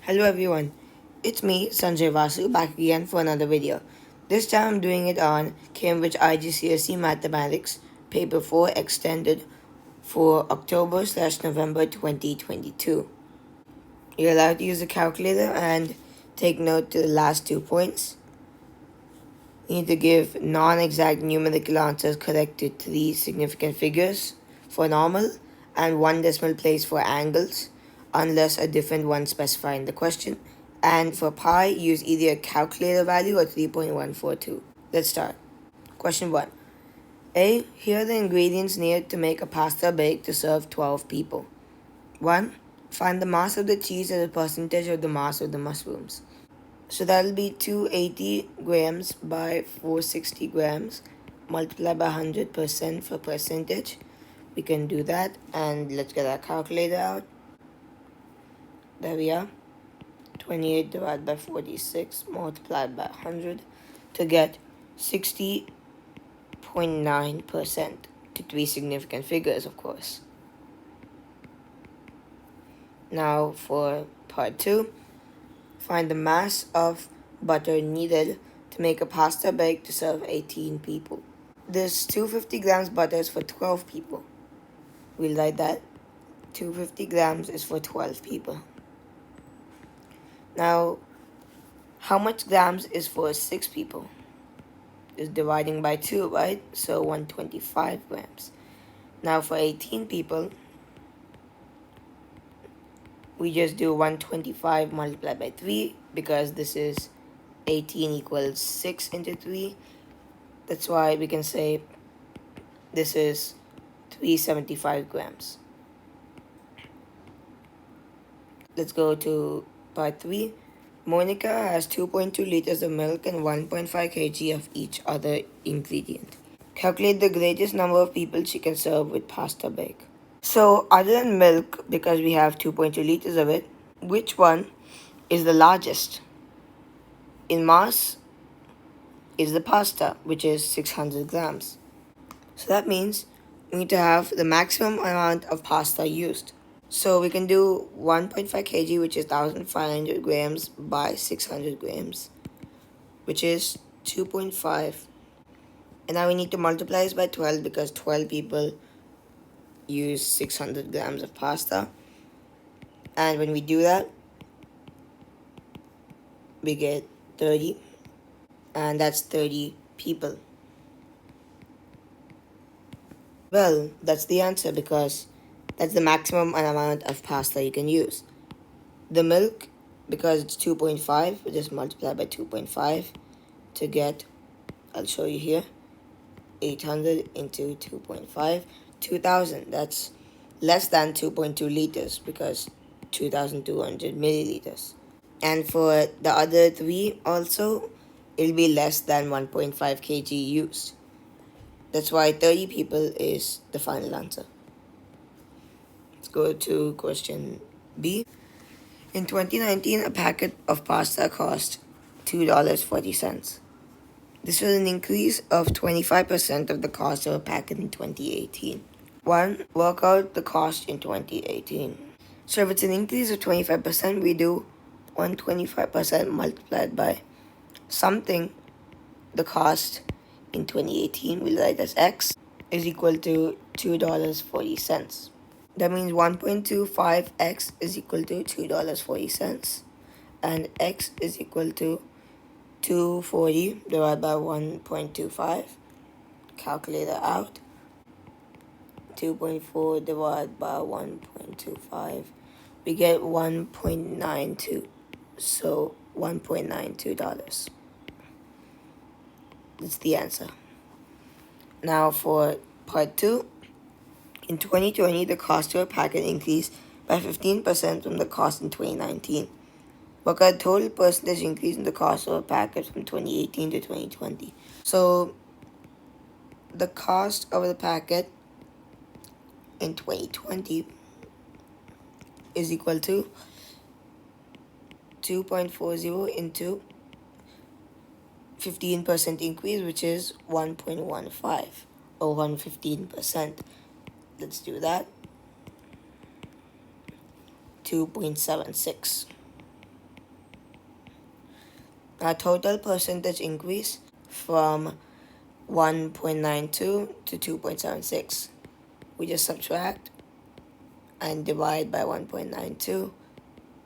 Hello everyone, it's me Sanjay Vasu back again for another video. This time I'm doing it on Cambridge IGCSE Mathematics Paper 4 Extended for October/November 2022. You're allowed to use a calculator and take note to the last 2 points. You need to give non-exact numerical answers correct to 3 significant figures for normal and 1 decimal place for angles, unless a different one specified in the question. And for pi, use either a calculator value or 3.142. Let's start. Question 1. A. Here are the ingredients needed to make a pasta bake to serve 12 people. 1. Find the mass of the cheese as a percentage of the mass of the mushrooms. So that'll be 280 grams by 460 grams multiplied by 100% for percentage. We can do that, and let's get our calculator out. There we are. 28 divided by 46 multiplied by 100 to get 60.9% to 3 significant figures, of course. Now for part 2. Find the mass of butter needed to make a pasta bake to serve 18 people. This 250 grams butter is for 12 people. We'll write that. 250 grams is for 12 people. Now, how much grams is for 6 people? Is dividing by 2, right? So 125 grams. Now for 18 people, we just do 125 multiplied by 3 because this is 18 equals 6 into 3. That's why we can say this is 375 grams. Let's go to part 3. Monica has 2.2 liters of milk and 1.5 kg of each other ingredient. Calculate the greatest number of people she can serve with pasta bake. So other than milk, because we have 2.2 liters of it, which one is the largest? In mass is the pasta, which is 600 grams. So that means we need to have the maximum amount of pasta used. So we can do 1.5 kg, which is 1500 grams by 600 grams, which is 2.5. And now we need to multiply this by 12 because 12 people use 600 grams of pasta. And when we do that, we get 30, and that's 30 people. Well, that's the answer because that's the maximum amount of pasta you can use. The milk, because it's 2.5, we just multiply by 2.5 to get, I'll show you here, 800 into 2.5, 2000. That's less than 2.2 liters because 2200 milliliters. And for the other 3 also, it'll be less than 1.5 kg used. That's why 30 people is the final answer. Let's go to question B. In 2019, a packet of pasta cost $2.40. This was an increase of 25% of the cost of a packet in 2018. 1. Work out the cost in 2018. So if it's an increase of 25%, we do 125% multiplied by something. The cost in 2018, we'll write as X, is equal to $2.40. That means 1.25x is equal to $2.40, and X is equal to 240 divided by 1.25. Calculator out. 2.4 divided by 1.25. We get 1.92. So $1.92. That's the answer. Now for part 2. In 2020, the cost of a packet increased by 15% from the cost in 2019. Work out total percentage increase in the cost of a packet from 2018 to 2020. So the cost of the packet in 2020 is equal to 2.40 into 15% increase, which is 1.15 or 115%. Let's do that. 2.76. Our total percentage increase from 1.92 to 2.76. We just subtract and divide by 1.92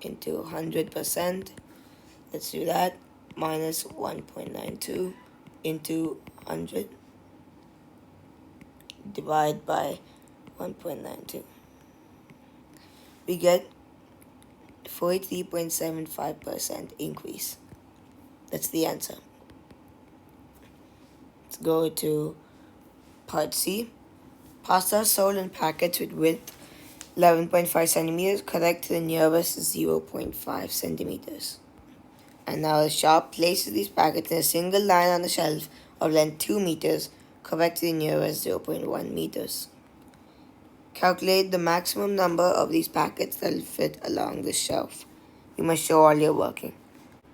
into 100%. Let's do that. Minus 1.92 into 100. Divide by 1.92. We get 43.75% increase. That's the answer. Let's go to part C. Pasta sold in packets with width 11.5 centimeters. Correct to the nearest 0.5 centimeters. And now the shop places these packets in a single line on the shelf of length 2 meters. Correct to the nearest 0.1 meters. Calculate the maximum number of these packets that will fit along the shelf. You must show all your working.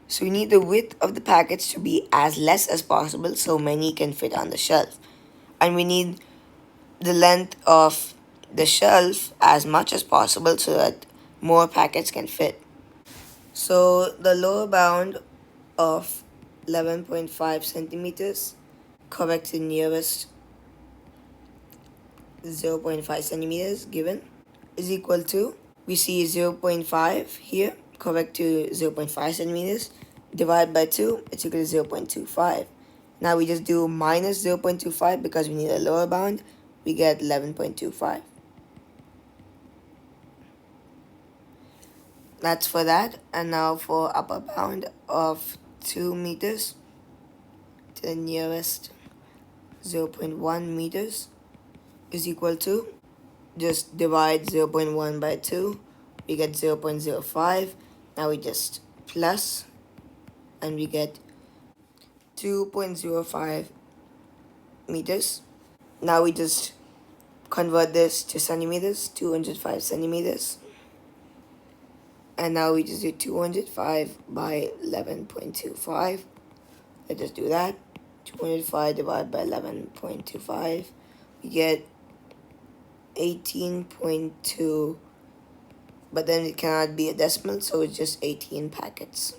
So we need the width of the packets to be as less as possible so many can fit on the shelf. And we need the length of the shelf as much as possible so that more packets can fit. So the lower bound of 11.5 centimeters, correct to the nearest 0.5 centimeters given, is equal to, we see 0.5 here, correct to 0.5 centimeters, divide by 2, it's equal to 0.25. Now we just do minus 0.25 because we need a lower bound, we get 11.25. That's for that. And now for upper bound of 2 meters to the nearest 0.1 meters is equal to, just divide 0.1 by 2, we get 0.05. Now we just plus and we get 2.05 meters. Now we just convert this to centimeters, 205 centimeters. And now we just do 205 by 11.25. Let's just do that. 205 divided by 11.25. We get 18.2. But then it cannot be a decimal, so it's just 18 packets.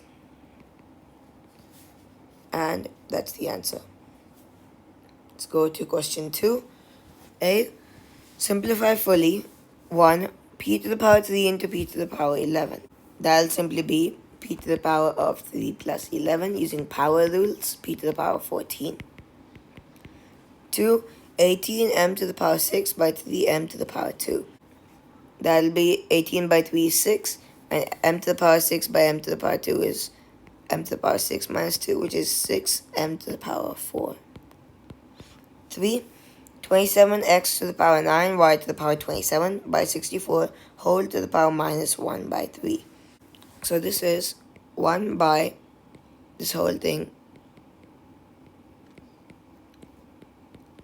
And that's the answer. Let's go to question 2. A. Simplify fully. 1. P to the power 3 into P to the power 11. That'll simply be P to the power of 3 plus 11 using power rules, P to the power 14. 2. 18m to the power 6 by 3m to the power 2. That'll be 18 by 3 is 6, and m to the power 6 by m to the power 2 is m to the power 6 minus 2, which is 6m to the power 4. 3. 27x to the power 9, y to the power 27 by 64, whole to the power minus 1 by 3. So this is 1 by this whole thing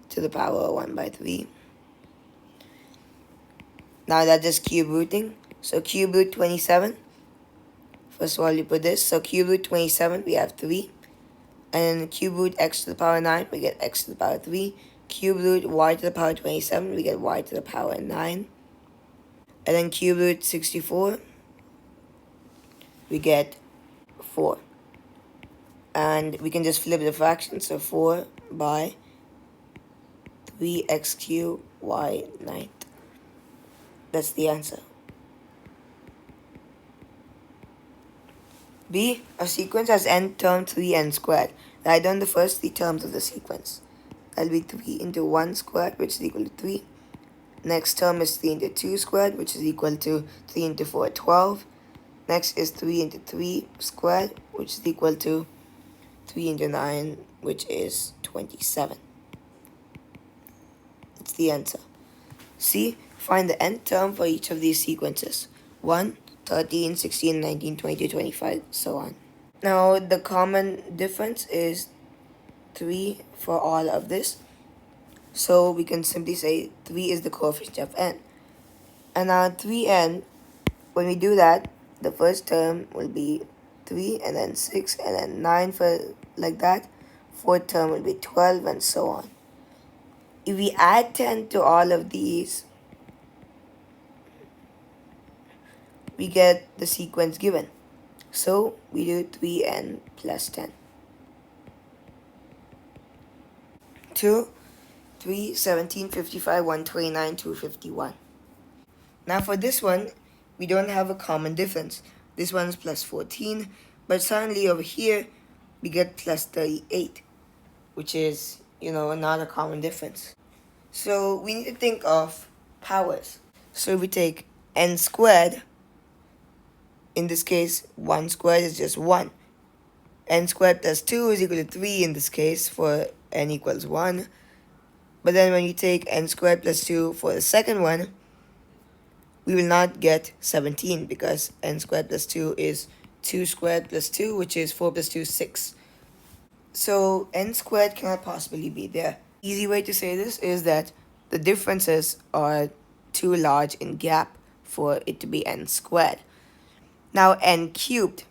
to the power 1 by 3. Now that's just cube rooting. So cube root 27. First of all, you put this. So cube root 27, we have 3. And then cube root x to the power 9, we get x to the power 3. Cube root y to the power 27, we get y to the power 9. And then cube root 64, we get 4. And we can just flip the fraction. So 4 by 3x cubed y 9th. That's the answer. B. A sequence has n terms 3n squared. Write down the first 3 terms of the sequence. That'll be 3 into 1 squared, which is equal to 3. Next term is 3 into 2 squared, which is equal to 3 into 4, 12. Next is 3 into 3 squared, which is equal to 3 into 9, which is 27. That's the answer. C. Find the nth term for each of these sequences. 1, 13, 16, 19, 22, 25, so on. Now, the common difference is 3 for all of this. So we can simply say 3 is the coefficient of n. And now 3n, when we do that, the first term will be 3 and then 6 and then 9 for like that. Fourth term will be 12 and so on. If we add 10 to all of these, we get the sequence given. So we do 3n plus 10. 2, 3, 17, 55, 129, 251. Now for this one, we don't have a common difference. This one's plus 14, but suddenly over here, we get plus 38, which is, not a common difference. So we need to think of powers. So if we take n squared, in this case, 1 squared is just 1. N squared plus 2 is equal to 3 in this case for n equals 1. But then when you take n squared plus 2 for the second one, we will not get 17 because n squared plus 2 is 2 squared plus 2, which is 4 plus 2 is 6. So n squared cannot possibly be there. Easy way to say this is that the differences are too large in gap for it to be n squared. Now n cubed.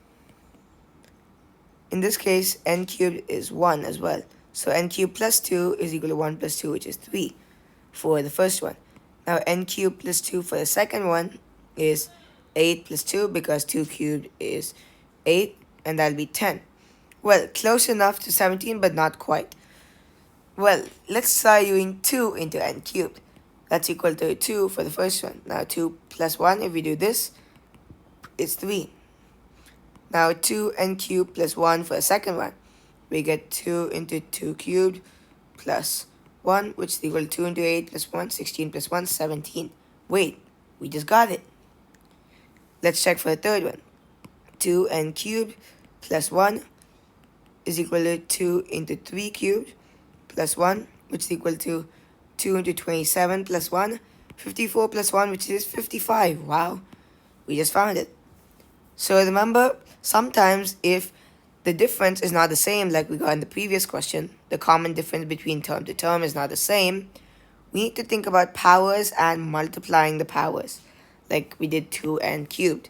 In this case, n cubed is 1 as well. So n cubed plus 2 is equal to 1 plus 2, which is 3 for the first one. Now n cubed plus 2 for the second one is 8 plus 2 because 2 cubed is 8, and that'll be 10. Well, close enough to 17, but not quite. Well, let's try doing 2 into n cubed. That's equal to 2 for the first one. Now 2 plus 1, if we do this, it's 3. Now 2n cubed plus 1 for the second one. We get 2 into 2 cubed plus 1, which is equal to 2 into 8 plus 1, 16 plus 1, 17. Wait, we just got it. Let's check for the third one. 2n cubed plus 1 is equal to 2 into 3 cubed plus 1, which is equal to 2 into 27 plus 1, 54 plus 1, which is 55. Wow, we just found it. So remember, sometimes if the difference is not the same like we got in the previous question, the common difference between term to term is not the same, we need to think about powers and multiplying the powers, like we did 2n cubed.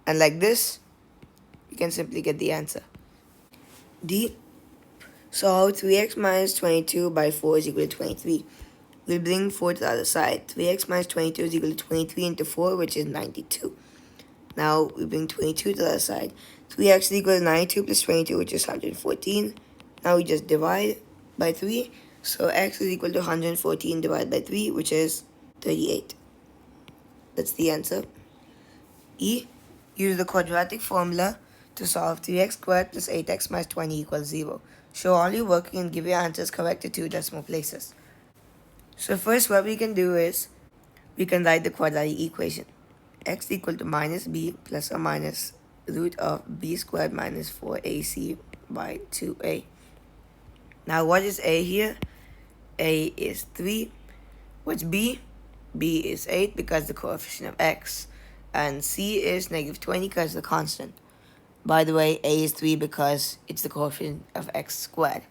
And like this, we can simply get the answer. D. Solve 3x minus 22 by 4 is equal to 23. We'll bring 4 to the other side. 3x minus 22 is equal to 23 into 4, which is 92. Now we bring 22 to the other side. 3x is equal to 92 plus 22, which is 114. Now we just divide by 3. So x is equal to 114 divided by 3, which is 38. That's the answer. E. Use the quadratic formula to solve 3x squared plus 8x minus 20 equals 0. Show all your working and give your answers correct to 2 decimal places. So first what we can do is, we can write the quadratic equation. X equal to minus b plus or minus root of b squared minus 4ac by 2a. Now what is a here? A is 3. What's b? B is 8 because the coefficient of x. And c is negative 20 because the constant. By the way, a is 3 because it's the coefficient of x squared.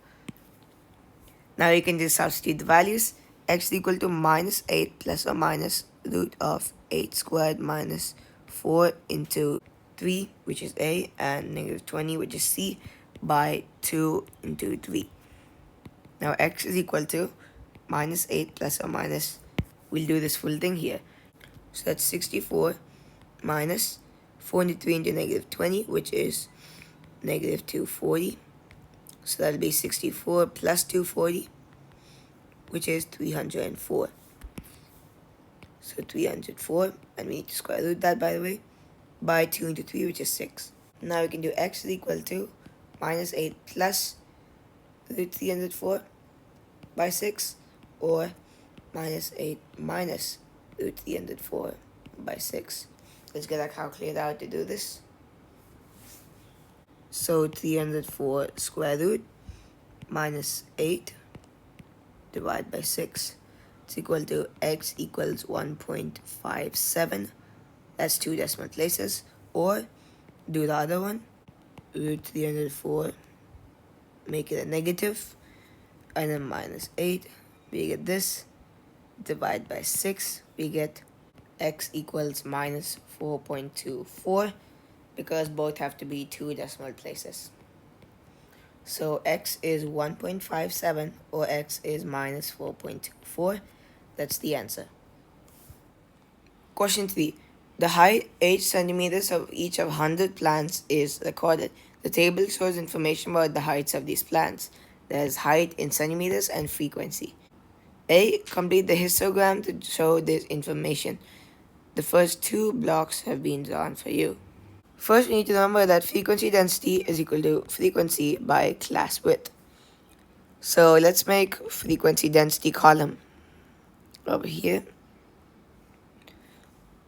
Now you can just substitute the values. X is equal to minus 8 plus or minus root of 8 squared minus 4 into 3, which is a, and negative 20, which is c, by 2 into 3. Now x is equal to minus 8 plus or minus, we'll do this full thing here. So that's 64 minus 4 into 3 into negative 20, which is negative 240. So that'll be 64 plus 240, which is 304. So 304, and we need to square root that, by the way, by 2 into 3, which is 6. Now we can do x is equal to minus 8 plus root 304 by 6, or minus 8 minus root 304 by 6. Let's get our calculator out to do this. So 304 square root minus 8 divided by 6. It's equal to x equals 1.57. That's 2 decimal places. Or do the other one. Root 304. Make it a negative. And then minus 8. We get this. Divide by 6. We get x equals minus 4.24. Because both have to be 2 decimal places. So x is 1.57 or x is minus 4.24. That's the answer. Question 3. The height, 8 centimeters of each of 100 plants is recorded. The table shows information about the heights of these plants. There's height in centimeters and frequency. A. Complete the histogram to show this information. The first two blocks have been drawn for you. First, we need to remember that frequency density is equal to frequency by class width. So let's make frequency density column over here,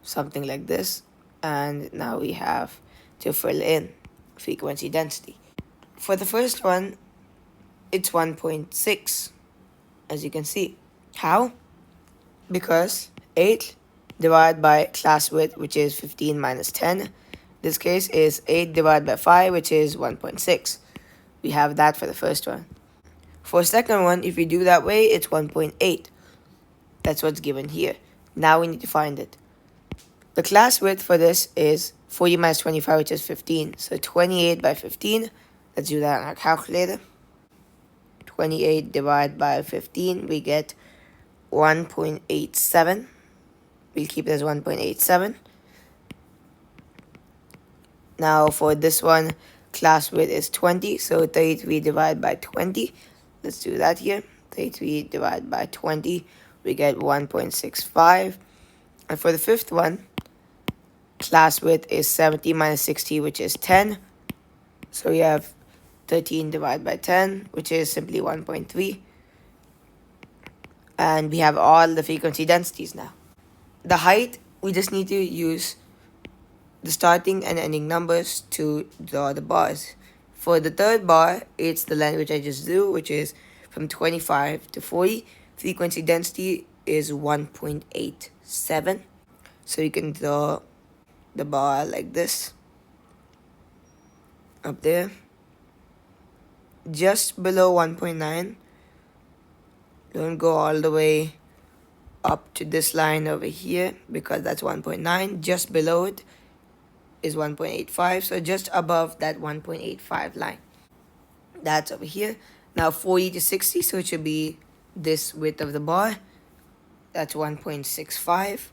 something like this. And now we have to fill in frequency density. For the first one, it's 1.6, as you can see. How? Because 8 divided by class width, which is 15 minus 10. This case is 8 divided by 5, which is 1.6. We have that for the first one. For the second one, if we do that way, it's 1.8. That's what's given here. Now we need to find it. The class width for this is 40 minus 25, which is 15. So 28 by 15. Let's do that on our calculator. 28 divided by 15, we get 1.87. We'll keep it as 1.87. Now for this one, class width is 20, so 33 divided by 20. Let's do that here. 33 divided by 20, we get 1.65. And for the fifth one, class width is 70 minus 60, which is 10. So we have 13 divided by 10, which is simply 1.3. And we have all the frequency densities now. The height, we just need to use the starting and ending numbers to draw the bars. For the third bar, it's the length which I just drew, which is from 25 to 40. Frequency density is 1.87. So you can draw the bar like this, up there. Just below 1.9. Don't go all the way up to this line over here, because that's 1.9. Just below it is 1.85, so just above that 1.85 line. That's over here. Now 40 to 60, so it should be this width of the bar. That's 1.65.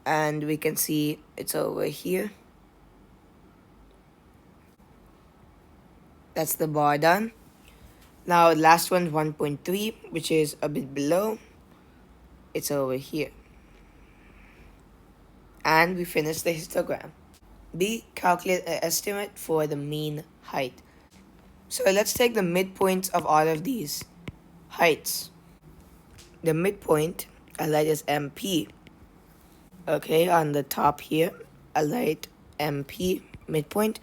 And we can see it's over here. That's the bar done. Now last one's 1.3, which is a bit below. It's over here. And we finished the histogram. B. Calculate an estimate for the mean height. So let's take the midpoints of all of these heights. The midpoint, I'll write as MP. Okay, on the top here, I'll write MP, midpoint.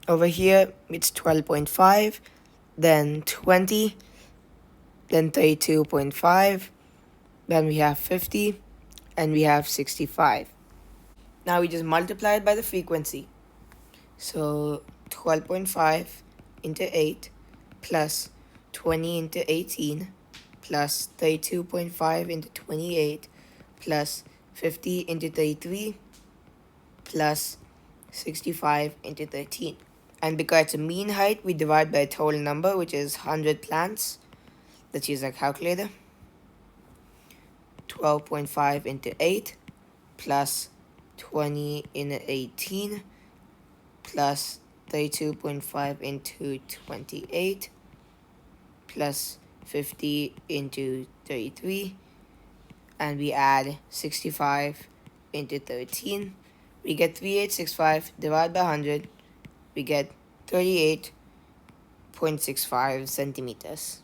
Over here, it's 12.5, then 20, then 32.5, then we have 50, and we have 65. Now we just multiply it by the frequency. So 12.5 into 8 plus 20 into 18 plus 32.5 into 28 plus 50 into 33 plus 65 into 13. And because it's a mean height, we divide by a total number, which is 100 plants. Let's use our calculator. 12.5 into 8 plus 20 into 18 plus 32.5 into 28 plus 50 into 33, and we add 65 into 13. We get 3865 divided by 100. We get 38.65 centimeters.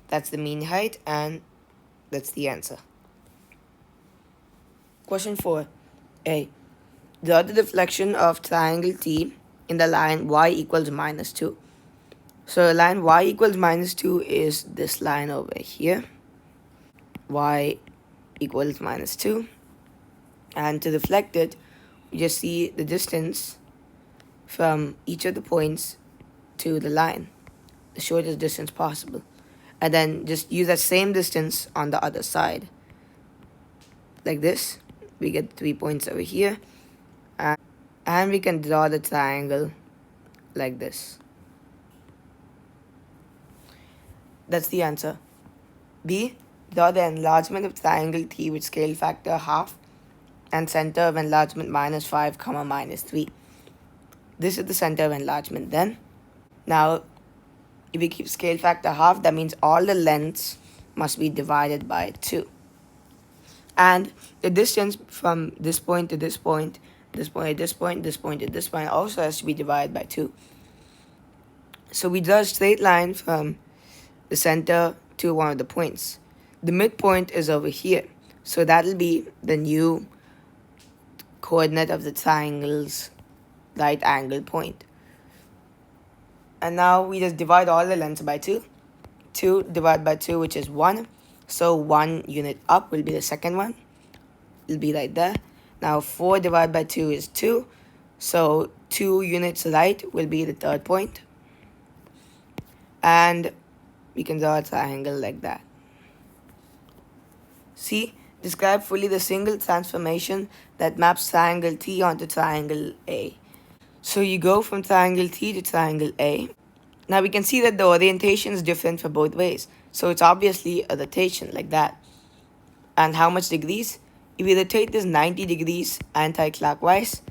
That's the mean height, and that's the answer. Question 4. A. Draw the deflection of triangle T in the line y equals minus 2. So the line y equals minus 2 is this line over here. Y equals minus 2. And to deflect it, you just see the distance from each of the points to the line, the shortest distance possible. And then just use that same distance on the other side. Like this. We get 3 points over here. And we can draw the triangle like this. That's the answer. B. Draw the enlargement of triangle T with scale factor half and center of enlargement -5, -3. This is the center of enlargement then. Now, if we keep scale factor half, that means all the lengths must be divided by 2. And the distance from this point to this point, this point to this point, this point to this point also has to be divided by 2. So we draw a straight line from the center to one of the points. The midpoint is over here. So that'll be the new coordinate of the triangle's right angle point. And now we just divide all the lengths by 2. 2 divided by 2, which is 1. So 1 unit up will be the second one. It'll be right there. Now 4 divided by 2 is 2. So 2 units right will be the third point. And we can draw a triangle like that. See? Describe fully the single transformation that maps triangle T onto triangle A. So you go from triangle T to triangle A. Now we can see that the orientation is different for both ways. So it's obviously a rotation like that. And how much degrees? If we rotate this 90 degrees anti-clockwise,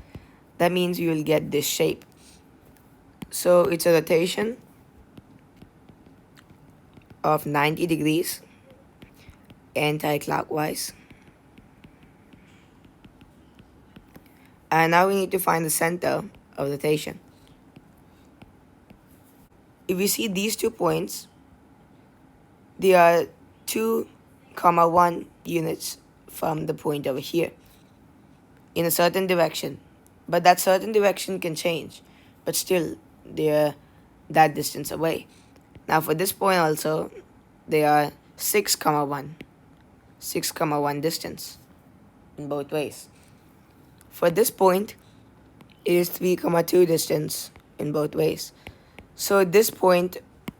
that means we will get this shape. So it's a rotation of 90 degrees anti-clockwise. And now we need to find the center of rotation. If we see these 2 points, they are 2, 1 units from the point over here in a certain direction. But that certain direction can change. But still, they are that distance away. Now for this point also, they are 6, 1. 6, 1 distance in both ways. For this point, it is 3, 2 distance in both ways. So this point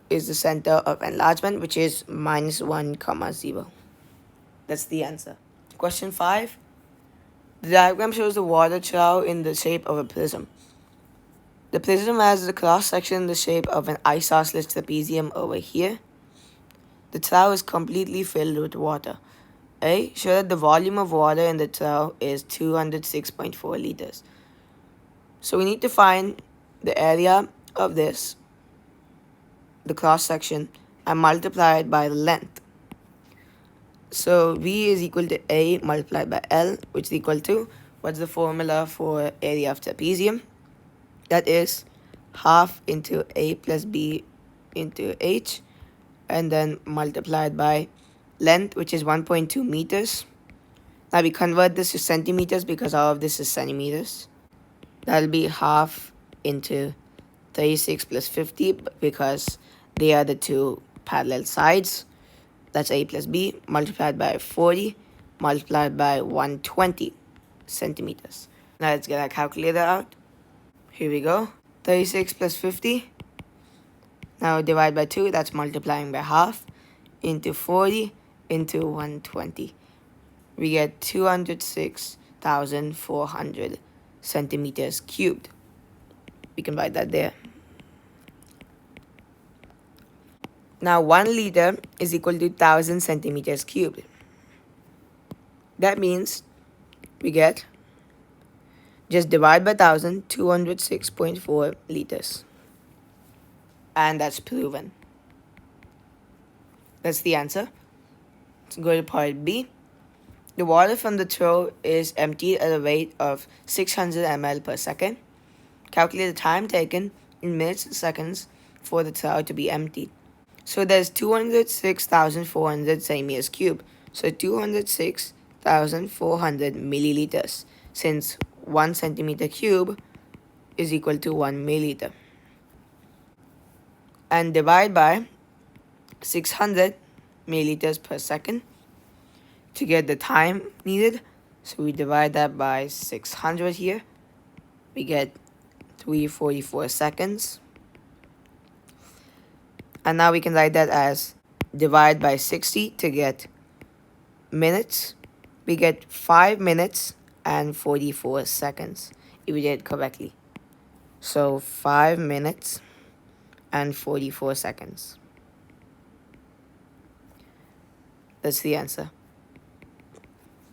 is the center of enlargement, which is -1, 0. That's the answer. Question 5. The diagram shows the water trough in the shape of a prism. The prism has the cross section in the shape of an isosceles trapezium over here. The trough is completely filled with water. A. Show that the volume of water in the trough is 206.4 liters. So we need to find the area of this, the cross section, and multiply it by the length. So V is equal to A multiplied by L, which is equal to, what's the formula for area of trapezium? That is half into A plus B into H, and then multiplied by length, which is 1.2 meters. Now we convert this to centimeters because all of this is centimeters. That'll be half into 36 plus 50 because they are the 2 parallel sides. That's A plus B multiplied by 40 multiplied by 120 centimeters. Now let's get our calculator out. Here we go. 36 plus 50. Now divide by 2, that's multiplying by half, into 40 into 120. We get 206,400 centimeters cubed. We can write that there. Now 1 liter is equal to 1000 centimeters cubed. That means we get, just divide by 1000, 206.4 liters. And that's proven. That's the answer. Let's go to part B. The water from the trough is emptied at a rate of 600 ml per second. Calculate the time taken in minutes and seconds for the trough to be emptied. So there's 206,400 centimeters cubed. So 206,400 milliliters, since 1 centimeter cube is equal to 1 milliliter. And divide by 600 milliliters per second to get the time needed. So we divide that by 600 here. We get 344 seconds. And now we can write that as divide by 60 to get minutes. We get 5 minutes and 44 seconds if we did it correctly. So 5 minutes and 44 seconds. That's the answer.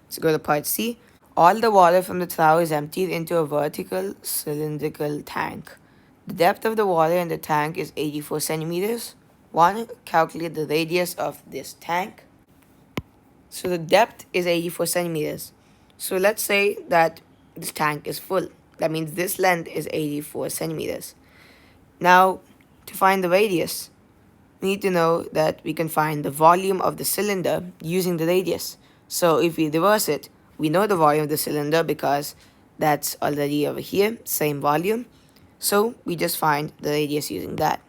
Let's go to part C. All the water from the trough is emptied into a vertical cylindrical tank. The depth of the water in the tank is 84 centimeters. 1. Calculate the radius of this tank. So the depth is 84 centimeters. So let's say that this tank is full. That means this length is 84 centimeters. Now, to find the radius, we need to know that we can find the volume of the cylinder using the radius. So if we reverse it, we know the volume of the cylinder because that's already over here, same volume. So we just find the radius using that.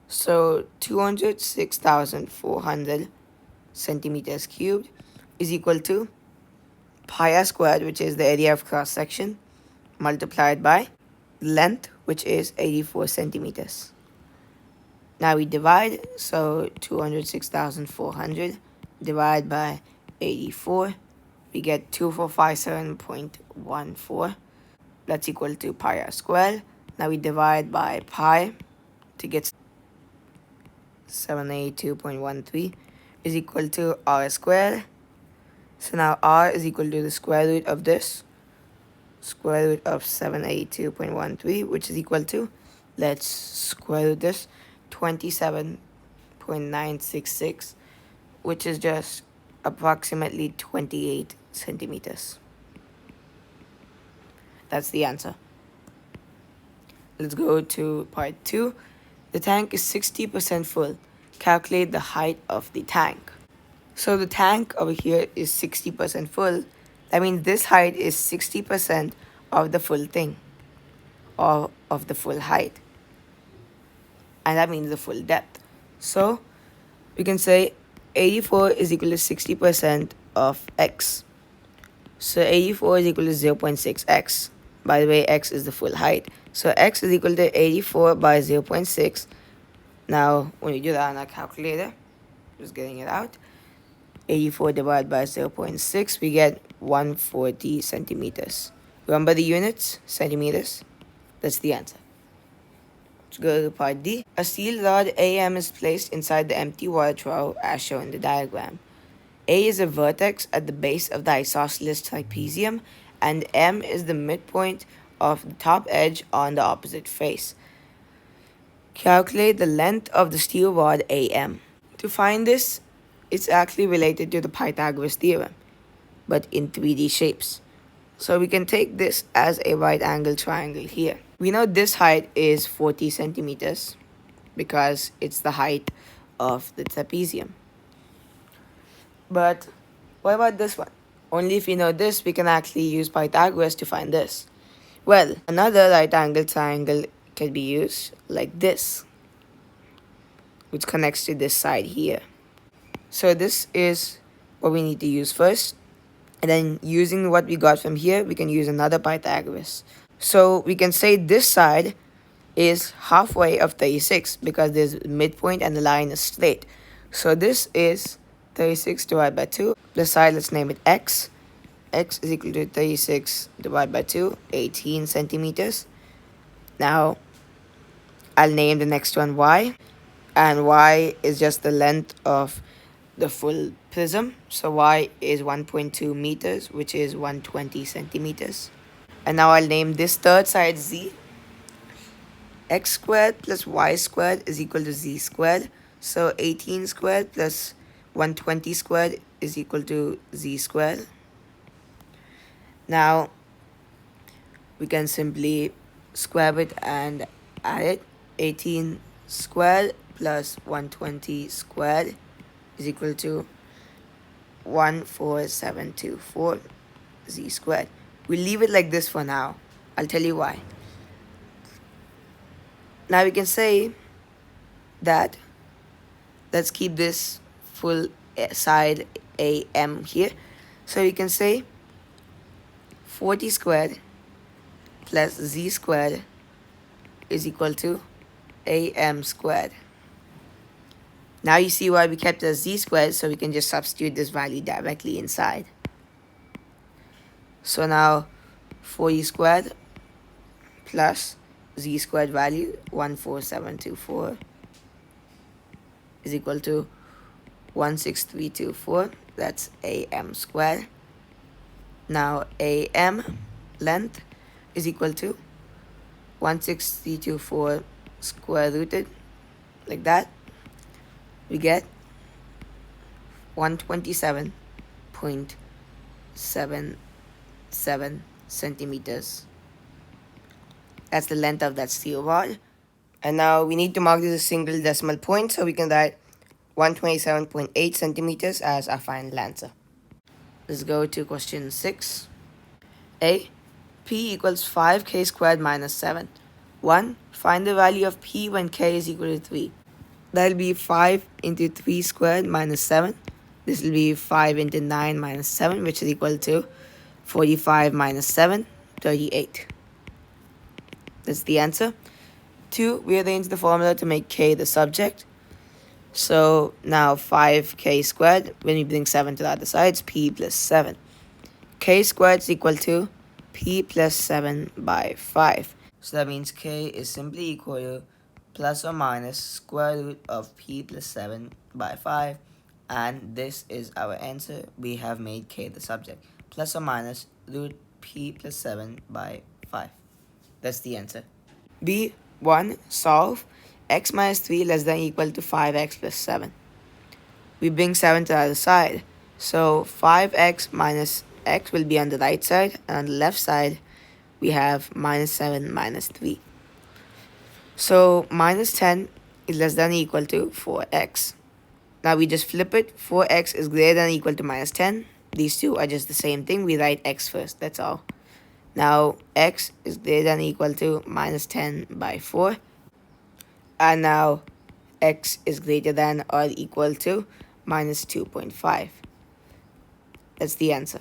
So 206,400 centimeters cubed is equal to pi r squared, which is the area of cross section, multiplied by length, which is 84 centimeters. Now we divide, so 206,400 divided by 84, we get 2457.14. That's equal to pi r squared. Now we divide by pi to get 782.13 is equal to r squared. So now r is equal to the square root of this, square root of 782.13, which is equal to, let's square root this, 27.966, which is just approximately 28 centimeters. That's the answer. Let's go to part 2. The tank is 60% full. Calculate the height of the tank. So the tank over here is 60% full. That means this height is 60% of the full thing, or of the full height. And that means the full depth. So we can say 84 is equal to 60% of x. So 84 is equal to 0.6x. By the way, x is the full height. So x is equal to 84 by 0.6. Now, when you do that on a calculator, just getting it out, 84 divided by 0.6, we get 140 centimeters. Remember the units? Centimeters? That's the answer. Let's go to part D. A steel rod AM is placed inside the empty water trough as shown in the diagram. A is a vertex at the base of the isosceles trapezium, and M is the midpoint of the top edge on the opposite face. Calculate the length of the steel rod AM. To find this, it's actually related to the Pythagoras theorem, but in 3D shapes. So we can take this as a right angle triangle here. We know this height is 40 centimeters because it's the height of the trapezium. But what about this one? Only if we know this, we can actually use Pythagoras to find this. Well, another right angle triangle can be used like this, which connects to this side here. So this is what we need to use first. And then using what we got from here, we can use another Pythagoras. So we can say this side is halfway of 36 because there's a midpoint and the line is straight. So this is 36 divided by 2. The side, let's name it x. X is equal to 36 divided by 2, 18 centimeters. Now, I'll name the next one y. And y is just the length of the full prism. So y is 1.2 meters, which is 120 centimeters. And now I'll name this third side z. X squared plus y squared is equal to z squared. So 18 squared plus 120 squared is equal to z squared. Now we can simply square it and add it. 18 squared plus 120 squared is equal to 14724 z squared. We'll leave it like this for now. I'll tell you why. Now we can say that, let's keep this full side AM here. So we can say 40 squared plus z squared is equal to AM squared. Now you see why we kept as z squared, so we can just substitute this value directly inside. So now 40 squared plus z squared value 14724 is equal to 16324. That's AM squared. Now AM length is equal to 162.4 square rooted, like that. We get 127.77 centimeters. That's the length of that steel rod. And now we need to mark this as a single decimal point, so we can write 127.8 centimeters as our final answer. Let's go to question 6. A. P equals 5k squared minus 7. 1. Find the value of P when k is equal to 3. That will be 5 into 3 squared minus 7. This will be 5 into 9 minus 7, which is equal to 45 minus 7, 38. That's the answer. 2. We arrange the formula to make k the subject. So now 5k squared, when we bring 7 to the other side, it's p plus 7. K squared is equal to p plus 7 by 5. So that means k is simply equal to plus or minus square root of p plus 7 by 5. And this is our answer. We have made k the subject. Plus or minus root p plus 7 by 5. That's the answer. B. 1. Solve x minus 3 less than or equal to 5x plus 7. We bring 7 to the other side. So 5x minus x will be on the right side, and on the left side we have minus 7 minus 3. So minus 10 is less than or equal to 4x. Now we just flip it. 4x is greater than or equal to minus 10. These two are just the same thing. We write x first, that's all. Now x is greater than or equal to minus 10 by 4. And now x is greater than or equal to minus 2.5. That's the answer.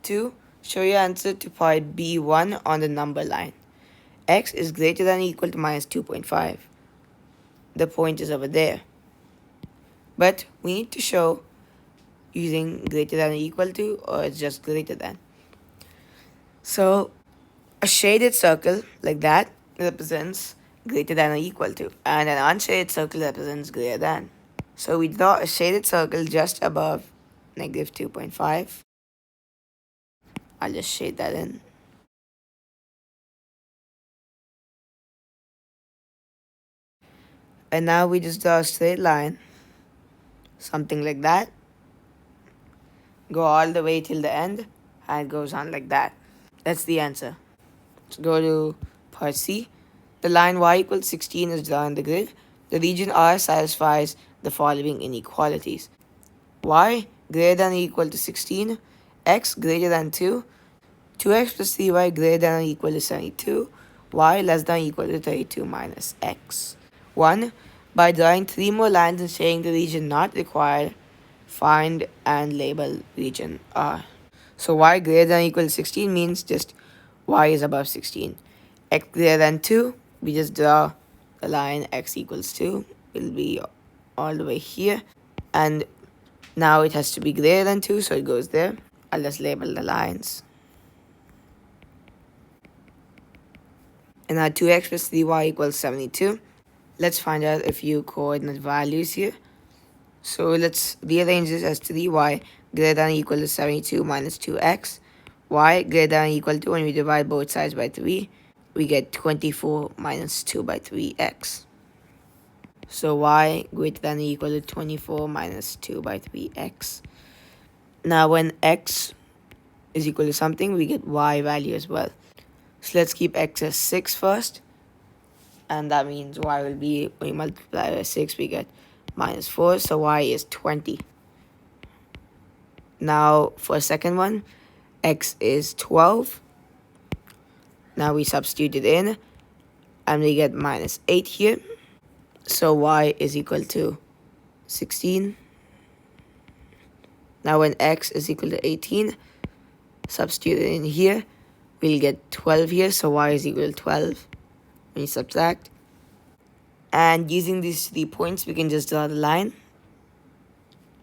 2. Show your answer to part B1 on the number line. X is greater than or equal to minus 2.5. The point is over there. But we need to show using greater than or equal to, or just greater than. So a shaded circle like that represents greater than or equal to, and an unshaded circle represents greater than. So we draw a shaded circle just above negative 2.5. I'll just shade that in. And now we just draw a straight line, something like that. Go all the way till the end, and it goes on like that. That's the answer. Let's go to part C. The line y equals 16 is drawn in the grid. The region R satisfies the following inequalities. Y greater than or equal to 16, x greater than 2, 2x plus 3y greater than or equal to 72, y less than or equal to 32 minus x. 1. By drawing 3 more lines and shading the region not required, find and label region R. So y greater than or equal to 16 means just y is above 16. X greater than 2, we just draw the line x equals 2. It'll be all the way here. And now it has to be greater than 2, so it goes there. I'll just label the lines. And now 2x plus 3y equals 72. Let's find out a few coordinate values here. So let's rearrange this as 3y greater than or equal to 72 minus 2x. Y greater than or equal to, when we divide both sides by 3, we get 24 minus 2 by 3x. So y greater than or equal to 24 minus 2 by 3x. Now when x is equal to something, we get y value as well. So let's keep x as 6 first. And that means y will be, when we multiply by 6, we get minus 4. So y is 20. Now for a second one, x is 12. Now we substitute it in, and we get minus 8 here. So y is equal to 16. Now when x is equal to 18, substitute it in here, we'll get 12 here. So y is equal to 12 when you subtract. And using these 3 points, we can just draw the line.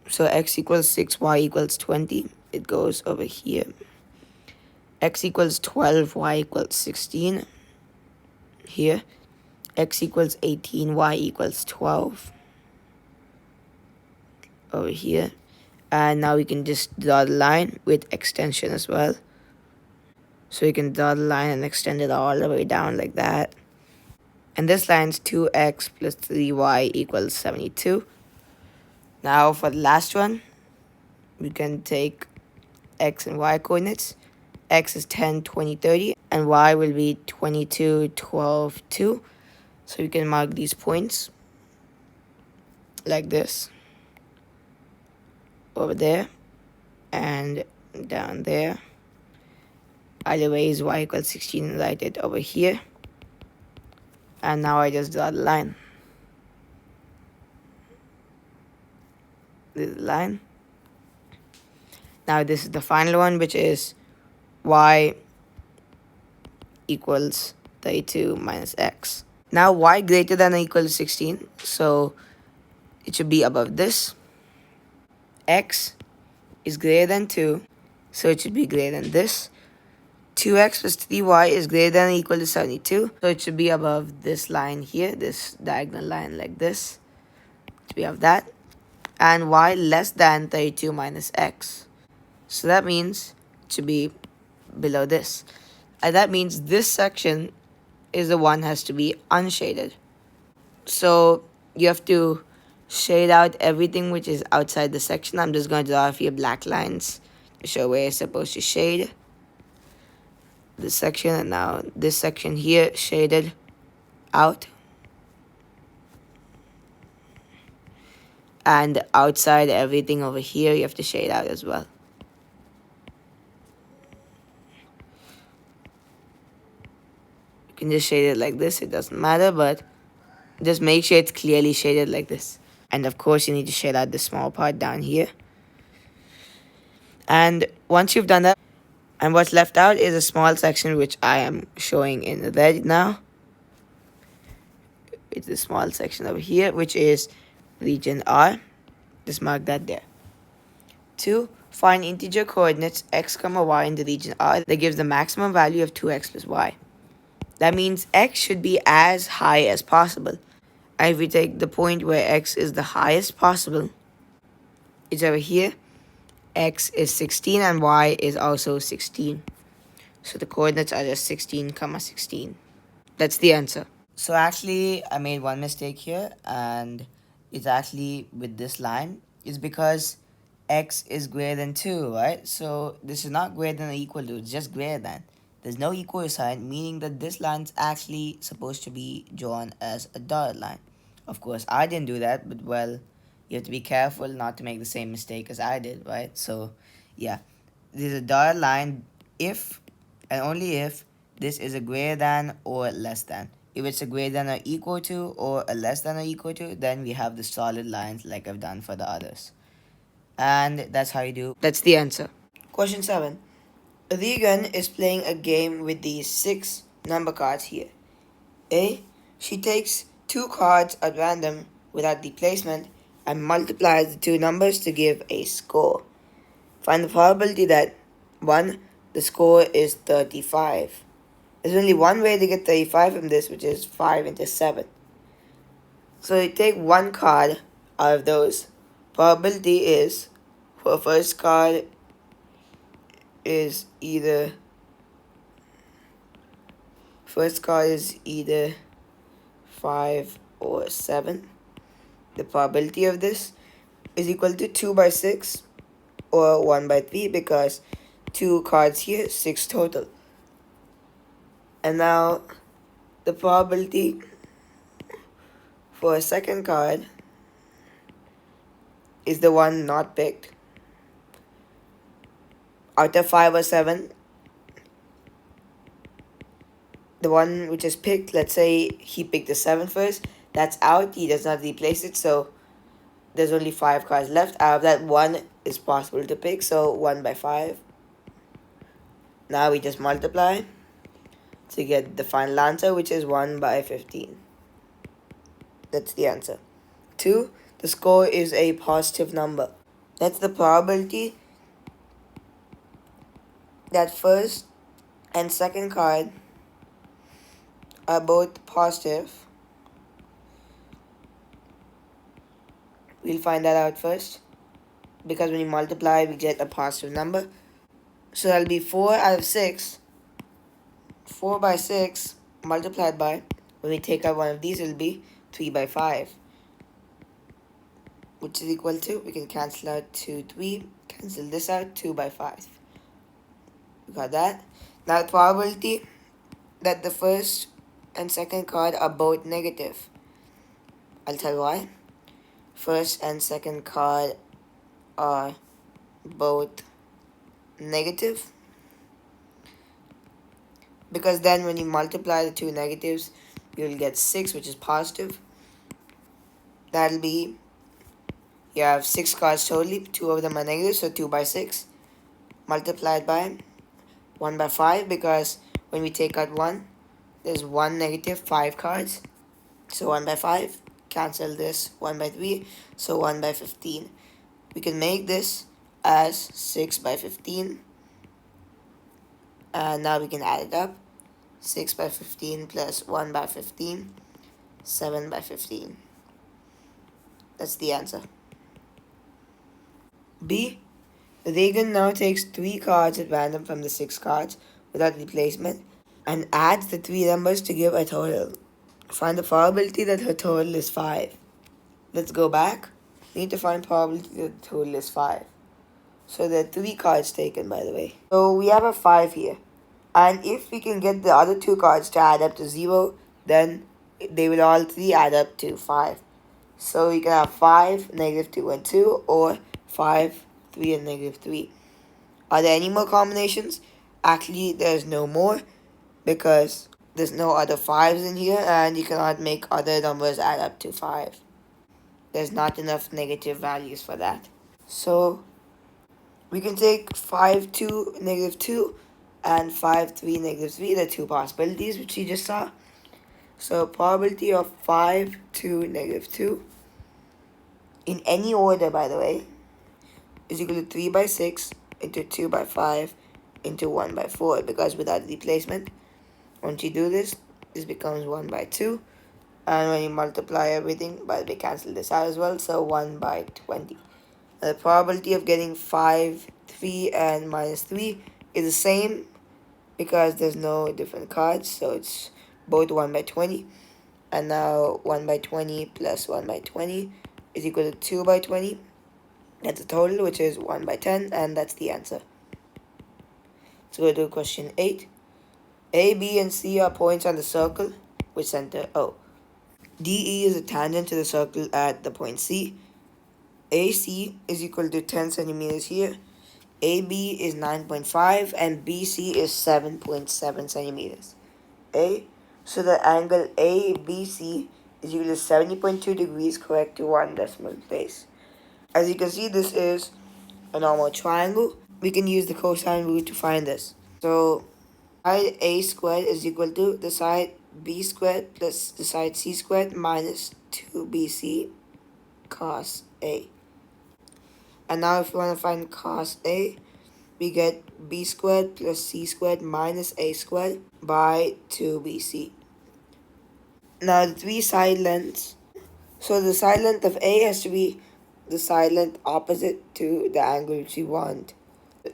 So x equals 6, y equals 20. It goes over here. X equals 12, y equals 16. Here. X equals 18, y equals 12. Over here. And now we can just draw the line with extension as well. So you can draw the line and extend it all the way down like that. And this line is 2x plus 3y equals 72. Now for the last one, we can take x and y coordinates. X is 10, 20, 30, and y will be 22, 12, 2. So we can mark these points like this, over there, and down there. Either way is y equals 16, and write it over here. And now I just draw the line. This is the line. Now this is the final one, which is y equals 32 minus x. Now y greater than or equal to 16, so it should be above this. X is greater than 2, so it should be greater than this. 2x plus 3y is greater than or equal to 72, so it should be above this line here, this diagonal line like this. So we have that. And y less than 32 minus x. So that means it should be below this. And that means this section is the one has to be unshaded. So you have to shade out everything which is outside the section. I'm just going to draw a few black lines to show where you're supposed to shade this section. And now this section here shaded out. And outside everything over here you have to shade out as well. You can just shade it like this, it doesn't matter, but just make sure it's clearly shaded like this. And of course you need to shade out the small part down here. And once you've done that, and what's left out is a small section which I am showing in red now. It's a small section over here which is region R. Just mark that there. 2. Find integer coordinates x, y in the region R that gives the maximum value of 2x plus y. That means x should be as high as possible. And if we take the point where x is the highest possible, it's over here. X is 16 and y is also 16. So the coordinates are just 16, 16. That's the answer. So actually, I made one mistake here, and it's actually with this line. It's because x is greater than 2, right? So this is not greater than or equal to, it's just greater than. There's no equal sign, meaning that this line is actually supposed to be drawn as a dotted line. Of course, I didn't do that, but well, you have to be careful not to make the same mistake as I did, right? So, yeah, there's a dotted line if and only if this is a greater than or less than. If it's a greater than or equal to or a less than or equal to, then we have the solid lines like I've done for the others. And that's how you do. That's the answer. Question 7. Regan is playing a game with these 6 number cards here. A. She takes 2 cards at random without the placement and multiplies the 2 numbers to give a score. Find the probability that 1. The score is 35. There's only one way to get 35 from this, which is 5 into 7. So you take 1 card out of those. Probability is, for first card, is either 5 or 7. The probability of this is equal to 2 by 6 or 1 by 3 because 2 cards here, 6 total. And now the probability for a second card is the one not picked. Out of 5 or 7, the one which is picked, let's say he picked the 7 first, that's out, he does not replace it, so there's only 5 cards left. Out of that, 1 is possible to pick, so 1 by 5. Now we just multiply to get the final answer, which is 1 by 15. That's the answer. 2. The score is a positive number. That's the probability that first and second card are both positive. We'll find that out first. because when you multiply, we get a positive number. So that'll be 4 out of 6. 4 by 6 multiplied by, when we take out one of these, it'll be 3 by 5. Which is equal to, we can cancel out 2, 3, cancel this out, 2 by 5. We got that. Now the probability that the first and second card are both negative. I'll tell you why. First and second card are both negative, because then when you multiply the two negatives, you'll get 6, which is positive. That'll be, you have 6 cards totally, 2 of them are negative, so 2 by 6 multiplied by 1 by 5, because when we take out 1, there's 1 negative, 5 cards, so 1 by 5, cancel this, 1 by 3, so 1 by 15. We can make this as 6 by 15, and now we can add it up. 6 by 15 plus 1 by 15, 7 by 15. That's the answer. B. Reagan now takes 3 cards at random from the 6 cards without replacement and adds the 3 numbers to give a total. Find the probability that her total is 5. Let's go back. We need to find probability that the total is 5. So there are 3 cards taken, by the way. So we have a 5 here. And if we can get the other 2 cards to add up to 0, then they will all 3 add up to 5. So you can have 5, negative 2, and 2, or 5, 3, and negative 3. Are there any more combinations? Actually, there's no more, because there's no other 5s in here, and you cannot make other numbers add up to 5. There's not enough negative values for that. So we can take 5, 2, negative 2, and 5, 3, negative 3, the 2 possibilities which we just saw. So probability of 5, 2, negative 2, in any order, by the way, is equal to 3 by 6 into 2 by 5 into 1 by 4, because without replacement, once you do this, this becomes 1 by 2, and when you multiply everything, by the way, cancel this out as well, so 1 by 20. The probability of getting 5, 3, and minus 3 is the same, because there's no different cards, so it's both 1 by 20. And now 1 by 20 plus 1 by 20 is equal to 2 by 20. That's a total, which is 1 by 10, and that's the answer. Let's go to question 8. A, B, and C are points on the circle with center O. DE is a tangent to the circle at the point C. AC is equal to 10 centimeters here. AB is 9.5 and BC is 7.7 centimeters. So the angle ABC is equal to 70.2 degrees, correct to 1 decimal place. As you can see, this is a normal triangle. We can use the cosine rule to find this. So side A squared is equal to the side B squared plus the side C squared minus 2BC cos A. And now if you want to find cos A, we get B squared plus C squared minus A squared by 2BC. Now the 3 side lengths. So the side length of A has to be the side length opposite to the angle which we want,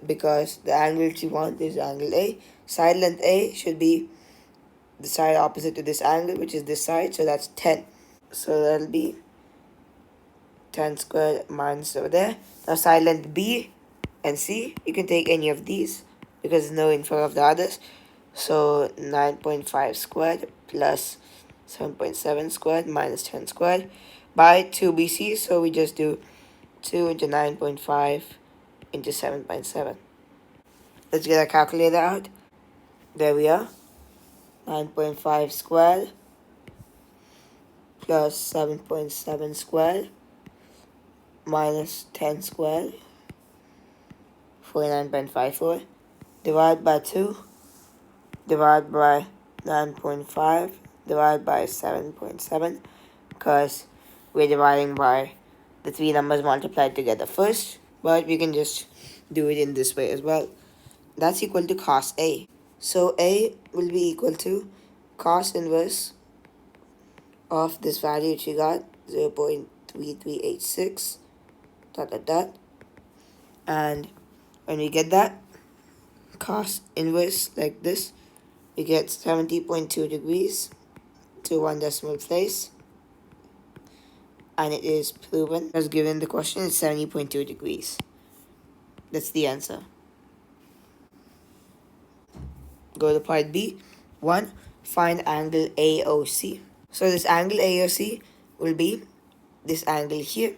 because the angle which we want is angle A. Side length A should be the side opposite to this angle, which is this side, so that's 10. So that'll be 10 squared minus over there. Now side length B and C, you can take any of these because there's no in front of the others. So 9.5 squared plus 7.7 squared minus 10 squared by 2BC. So we just do 2 into 9.5 into 7.7. Let's get our calculator out. There we are. 9.5 squared plus 7.7 squared minus 10 squared, 49.54, divide by 2, divide by 9.5, divide by 7.7, because we're dividing by the 3 numbers multiplied together first, but we can just do it in this way as well. That's equal to cos A. So A will be equal to cos inverse of this value which we got, 0.3386, dot dot dot, And when we get that cos inverse like this, we get 70.2 degrees to 1 decimal place. And it is proven, as given the question, is 70.2 degrees. That's the answer. Go to part B. 1. Find angle AOC. So this angle AOC will be this angle here.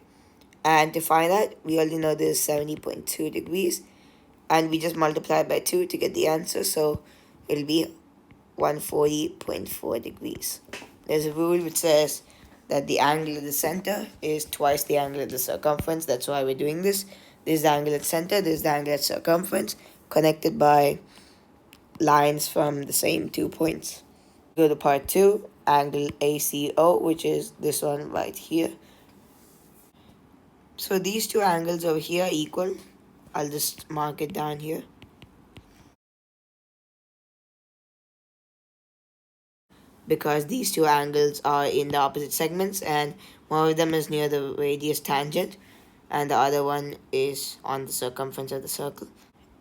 And to find that, we already know this is 70.2 degrees. And we just multiply by 2 to get the answer. So it'll be 140.4 degrees. There's a rule which says that the angle at the center is twice the angle at the circumference. That's why we're doing this. This is the angle at center, this is the angle at circumference, connected by lines from the same 2 points. Go to part 2, angle ACO, which is this one right here. So these two angles over here are equal. I'll just mark it down here. Because these two angles are in the opposite segments, and one of them is near the radius tangent and the other one is on the circumference of the circle.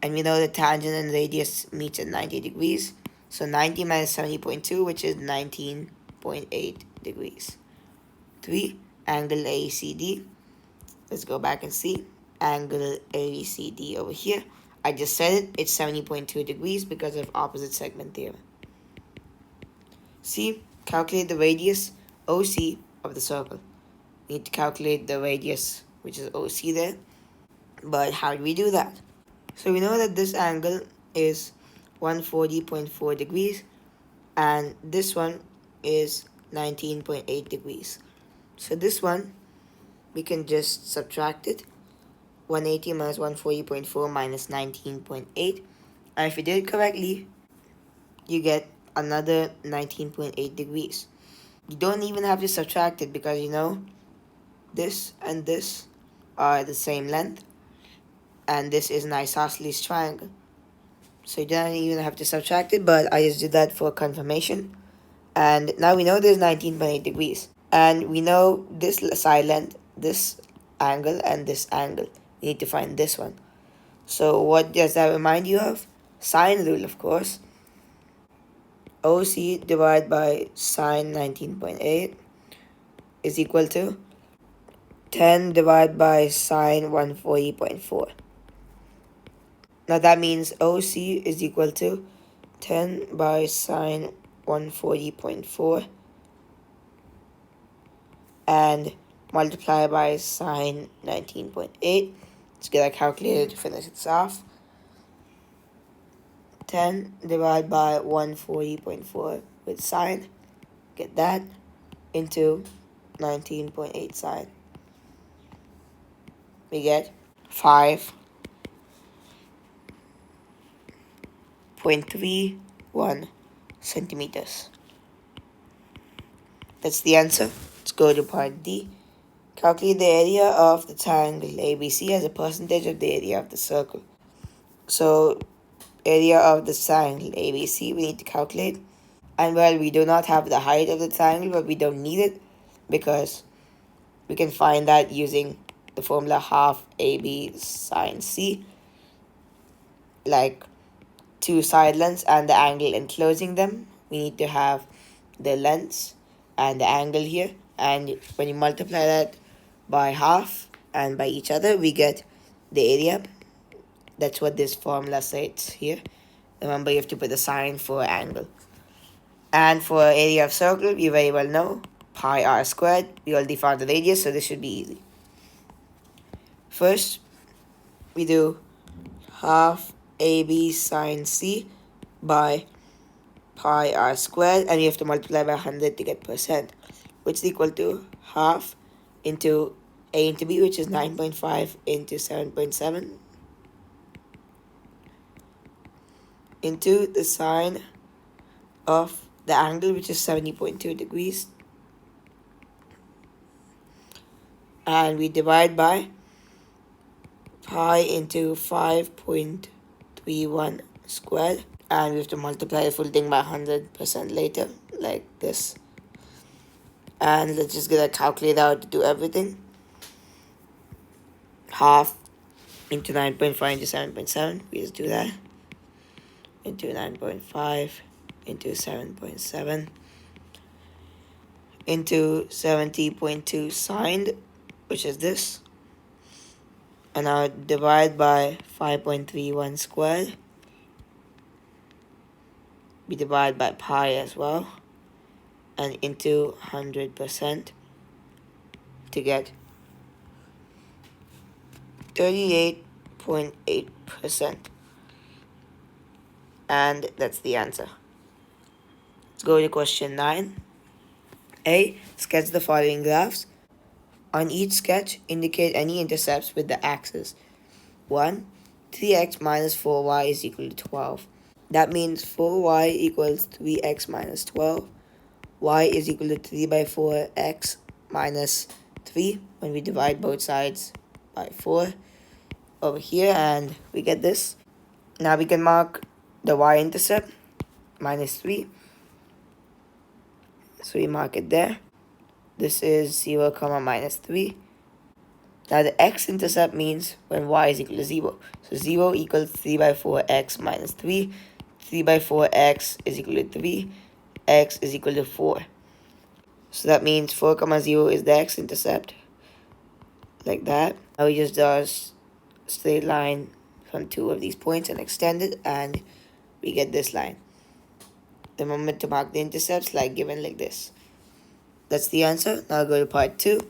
And we know the tangent and radius meets at 90 degrees. So 90 minus 70.2, which is 19.8 degrees. 3. Angle ACD. Let's go back and see. Angle ACD over here. I just said it. It's 70.2 degrees because of opposite segment theorem. C. Calculate the radius OC of the circle. We need to calculate the radius, which is OC there. But how do we do that? So we know that this angle is 140.4 degrees and this one is 19.8 degrees. So this one, we can just subtract it. 180 minus 140.4 minus 19.8. And if you did it correctly, you get another 19.8 degrees. You don't even have to subtract it because you know this and this are the same length. And this is an isosceles triangle. So you don't even have to subtract it, but I just did that for confirmation. And now we know there's 19.8 degrees. And we know this side length, this angle, and this angle. We need to find this one. So what does that remind you of? Sine rule, of course. OC divided by sine 19.8 is equal to 10 divided by sine 140.4. Now that means OC is equal to 10 by sine 140.4 and multiply by sine 19.8. Let's get our calculator to finish this off. 10 divided by 140.4 with sine. Get that into 19.8 sine. We get 5.31 centimeters. That's the answer. Let's go to part D. Calculate the area of the triangle ABC as a percentage of the area of the circle. So, area of the triangle ABC we need to calculate. And well, we do not have the height of the triangle, but we don't need it because we can find that using the formula half AB sine C. Like two side lengths and the angle enclosing them. We need to have the lengths and the angle here. And when you multiply that by half and by each other, we get the area. That's what this formula states here. Remember, you have to put the sign for angle. And for area of circle, we very well know pi r squared. We already found the radius, so this should be easy. First, we do half AB sine C by pi r squared, and we have to multiply by 100 to get percent, which is equal to half into A into B, which is 9.5 into 7.7 into the sine of the angle, which is 70.2 degrees, and we divide by pi into 5.31 squared, and we have to multiply the full thing by 100% later, like this. And let's just get a calculator out to do everything. Half into 9.5 into 7.7. We just do that. Into 9.5 into 7.7 into 70.2 signed, which is this. And now divide by 5.31 squared. We divide by pi as well. And into 100% to get 38.8%. And that's the answer. Let's go to question 9. A. Sketch the following graphs. On each sketch, indicate any intercepts with the axis. 1. 3x minus 4y is equal to 12. That means 4y equals 3x minus 12. Y is equal to 3 by 4x minus 3 when we divide both sides by 4 over here, and we get this. Now we can mark the y-intercept, minus 3. So we mark it there. This is 0, comma, minus 3. Now the x-intercept means when y is equal to 0. So 0 equals 3 by 4x minus 3. 3 by 4x is equal to 3. X is equal to 4. So that means 4, comma, 0 is the x-intercept. Like that. Now we just draw a straight line from two of these points and extend it, and we get this line. The moment to mark the intercepts, like given like this. That's the answer. Now go to part 2.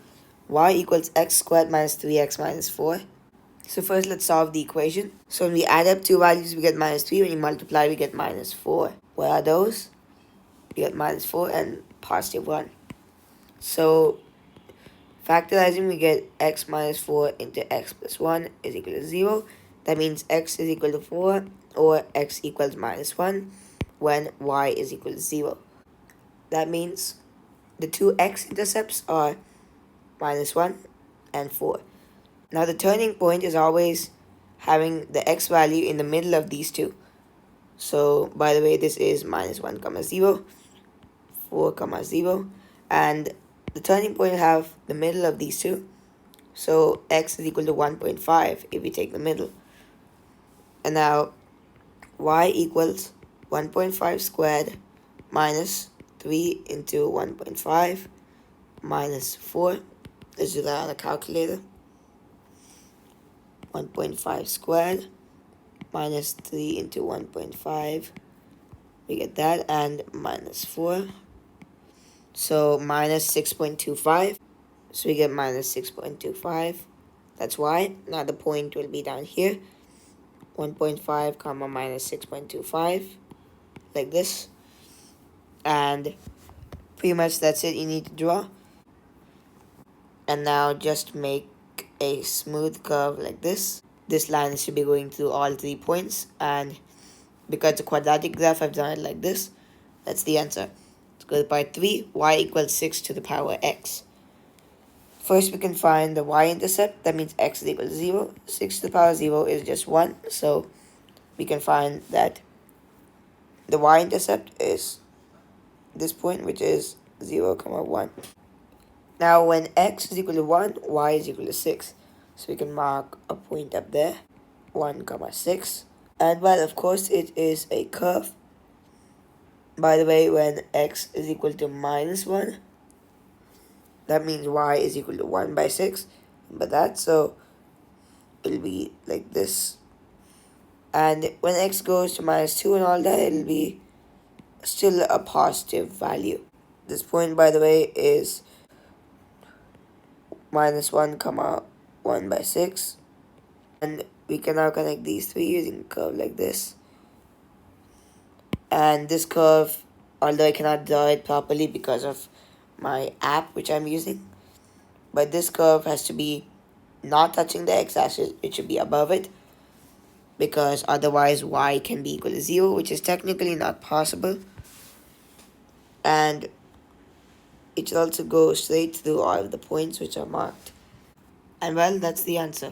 Y equals x squared minus 3x minus 4. So first let's solve the equation. So when we add up two values, we get minus 3. When you multiply, we get minus 4. What are those? We get minus 4 and positive 1. So factorizing, we get x minus 4 into x plus 1 is equal to 0. That means x is equal to 4 or x equals minus 1 when y is equal to 0. That means the two x-intercepts are minus 1 and 4. Now the turning point is always having the x value in the middle of these two. So by the way, this is minus 1, comma 0, 4, comma 0. And the turning point have the middle of these two. So x is equal to 1.5 if we take the middle. And now y equals 1.5 squared minus 3 into 1.5 minus 4. Let's do that on a calculator. 1.5 squared minus 3 into 1.5. We get that, and minus 4. So minus 6.25. So we get minus 6.25. That's y. Now the point will be down here. 1.5 comma minus 6.25. Like this. And pretty much that's it you need to draw. And now just make a smooth curve like this. This line should be going through all 3 points. And because it's a quadratic graph, I've done it like this. That's the answer. Let's go to part 3. Y equals 6 to the power x. First, we can find the y-intercept. That means x is equal to 0. 6 to the power 0 is just 1. So we can find that the y-intercept is this point, which is 0, 1. Now, when x is equal to 1, y is equal to 6. So we can mark a point up there, 1, 6. And well, of course, it is a curve. By the way, when x is equal to minus 1, that means y is equal to 1 by 6. But that, so it'll be like this. And when x goes to minus 2 and all that, it'll be still a positive value. This point, by the way, is minus 1, 1 by 6. And we can now connect these three using a curve like this. And this curve, although I cannot draw it properly because of my app which I'm using, but this curve has to be not touching the x-axis. It should be above it, because otherwise y can be equal to 0, which is technically not possible. And it should also go straight through all of the points which are marked. And well, that's the answer.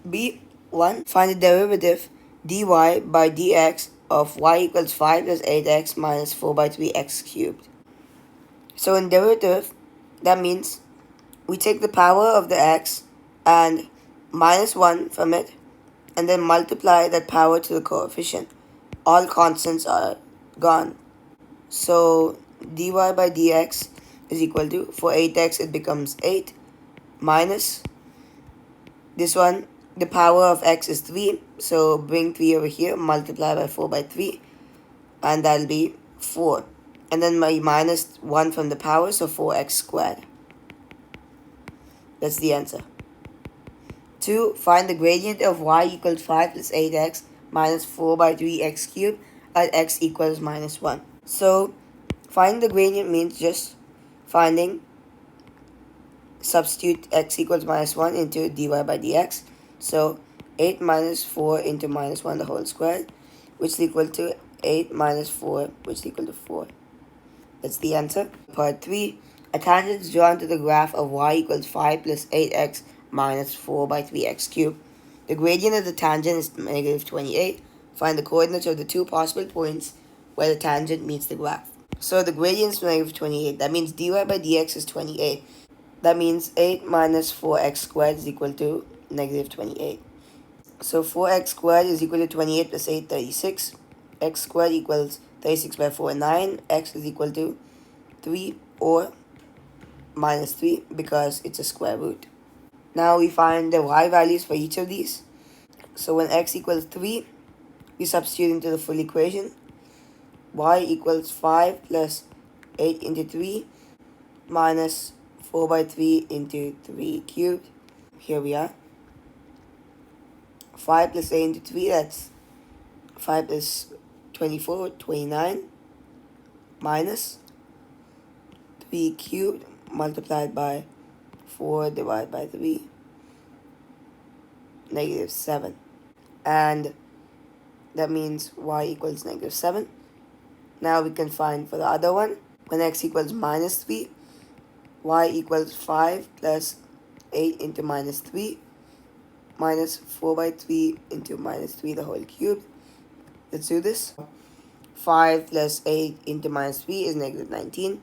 B1. Find the derivative dy by dx of y equals 5 plus 8x minus 4 by 3x cubed. So in derivative, that means we take the power of the x and minus 1 from it, and then multiply that power to the coefficient. All constants are gone. So dy by dx is equal to, for 8x it becomes 8 minus this one, the power of x is 3, so bring 3 over here, multiply by 4 by 3, and that'll be 4. And then my minus 1 from the power, so 4x squared. That's the answer. 2. Find the gradient of y equals 5 plus 8x minus 4 by 3x cubed at x equals minus 1. So, finding the gradient means just finding, substitute x equals minus 1 into dy by dx. So, 8 minus 4 into minus 1 the whole square, which is equal to 8 minus 4, which is equal to 4. That's the answer. Part 3. A tangent is drawn to the graph of y equals 5 plus 8x minus 4 by 3x cubed. The gradient of the tangent is negative 28. Find the coordinates of the two possible points where the tangent meets the graph. So the gradient is negative 28. That means dy by dx is 28. That means 8 minus 4x squared is equal to negative 28. So 4x squared is equal to 28 plus 8, 36. X squared equals 36 by 4, 9. X is equal to 3 or minus 3 because it's a square root. Now we find the y values for each of these. So when x equals 3, we substitute into the full equation. Y equals 5 plus 8 into 3 minus 4 by 3 into 3 cubed. Here we are. 5 plus 8 into 3, that's 5 plus 24, 29, minus 3 cubed multiplied by 4 divided by 3, negative 7. And that means y equals negative 7. Now we can find for the other one, when x equals minus 3, y equals 5 plus 8 into minus 3 minus 4 by 3 into minus 3 the whole cube. Let's do this. 5 plus 8 into minus 3 is negative 19.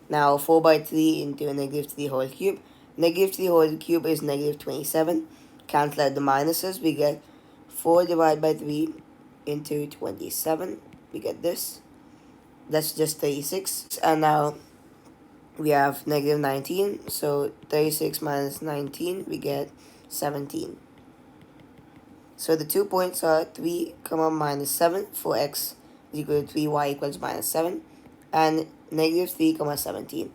Now 4 by 3 into negative 3 whole cube. Negative 3 whole cube is negative 27. Cancel out the minuses. We get 4 divided by 3 into 27. We get this. That's just 36. And now we have negative 19. So 36 minus 19, we get 17. So the 2 points are 3, minus 7 for x is equal to 3, y equals minus 7. And negative 3, 17.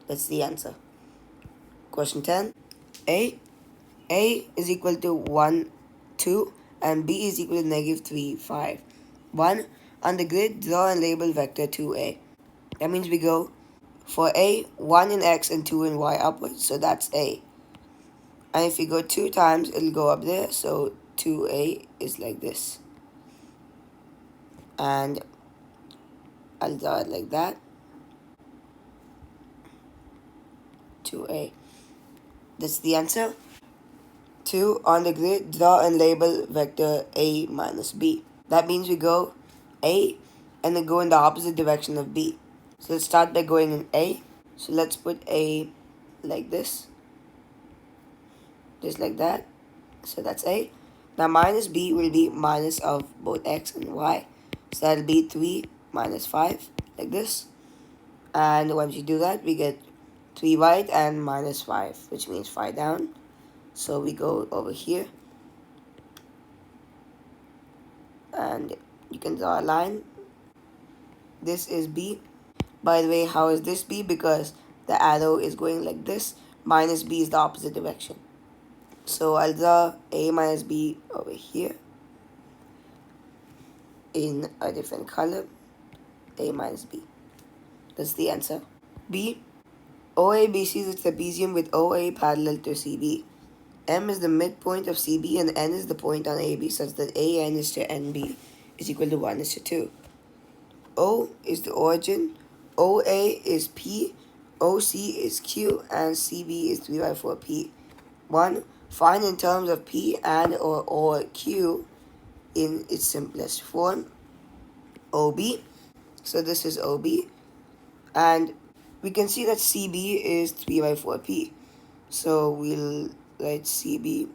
That's the answer. Question 10. A is equal to 1, 2, and B is equal to negative 3, 5. 1. On the grid, draw and label vector 2a. That means we go for A, 1 in x and 2 in y upwards, so that's A. And if we go 2 times, it'll go up there, so 2a is like this. And I'll draw it like that. 2a. That's the answer. 2. On the grid, draw and label vector a minus b. That means we go A and then go in the opposite direction of B. So let's start by going in A. So let's put A like this. Just like that. So that's A. Now minus B will be minus of both x and y. So that'll be 3 minus 5 like this. And once you do that, we get 3 right and minus 5, which means 5 down. So we go over here. And you can draw a line. This is B. By the way, how is this B? Because the arrow is going like this. Minus B is the opposite direction. So I'll draw A minus B over here in a different color. A minus B. That's the answer. B. OABC is a trapezium with OA parallel to CB. M is the midpoint of CB and N is the point on AB such that AN is to NB is equal to 1 is to 2. O is the origin, OA is P, OC is Q, and CB is 3 by 4 P. 1. Find in terms of P and or Q in its simplest form. OB. So this is OB. And we can see that CB is 3 by 4 P. So we'll write CB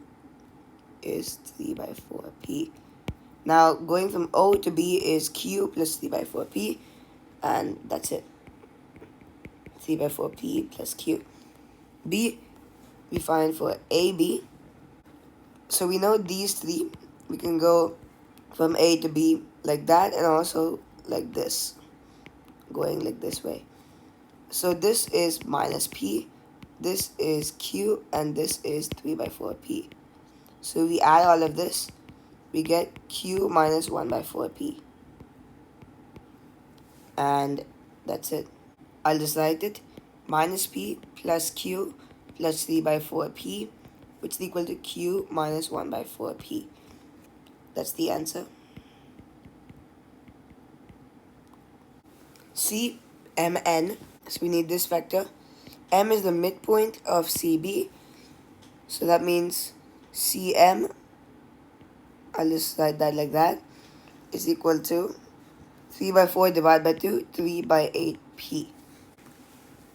is 3 by 4p. Now going from O to B is Q plus 3 by 4p, and that's it. 3 by 4p plus Q. B, we find for AB. So we know these three. We can go from A to B like that, and also like this, going like this way. So this is minus P, this is Q, and this is 3 by 4p. So we add all of this, we get Q minus 1 by 4p. And that's it. I'll just write it. Minus P plus Q plus 3 by 4p, which is equal to Q minus 1 by 4p. That's the answer. C, Mn. So we need this vector. M is the midpoint of CB. So that means CM, I'll just write that like that, is equal to 3 by 4 divided by 2, 3 by 8p.